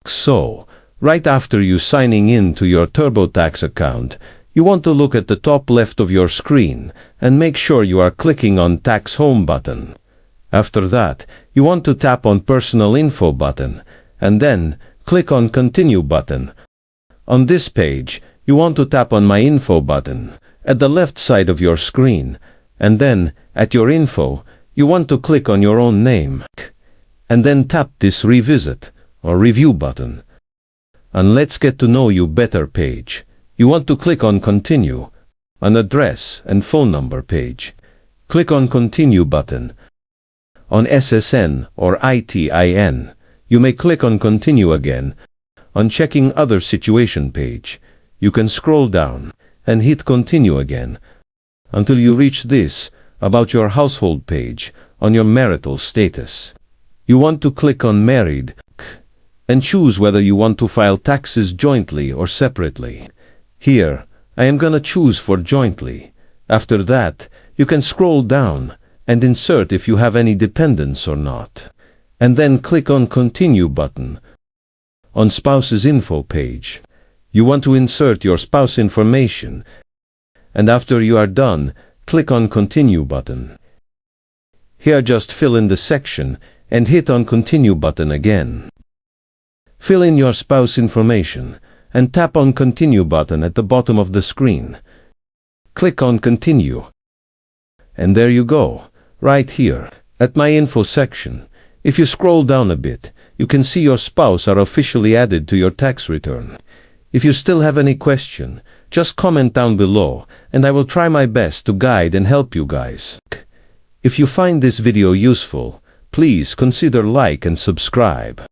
So, right after you signing in to your TurboTax account, you want to look at the top left of your screen and make sure you are clicking on Tax Home button. After that, you want to tap on Personal Info button and then click on Continue button. On this page, you want to tap on My Info button at the left side of your screen, and then at your info, you want to click on your own name and then tap this Revisit or Review button. And Let's Get to Know You Better page, you want to click on Continue. On Address and Phone Number page, click on Continue button. On SSN or ITIN, you may click on Continue again. On Checking Other Situation page, you can scroll down and hit Continue again until you reach this About Your Household page on your marital status. You want to click on Married and choose whether you want to file taxes jointly or separately. Here, I am gonna choose for jointly. After that, you can scroll down and insert if you have any dependents or not, and then click on Continue button. On Spouse's Info page, you want to insert your spouse information, and after you are done, click on Continue button. Here just fill in the section and hit on Continue button again. Fill in your spouse information and tap on Continue button at the bottom of the screen. Click on Continue. And there you go, right here, at My Info section. If you scroll down a bit, you can see your spouse are officially added to your tax return. If you still have any question, just comment down below, and I will try my best to guide and help you guys. If you find this video useful, please consider like and subscribe.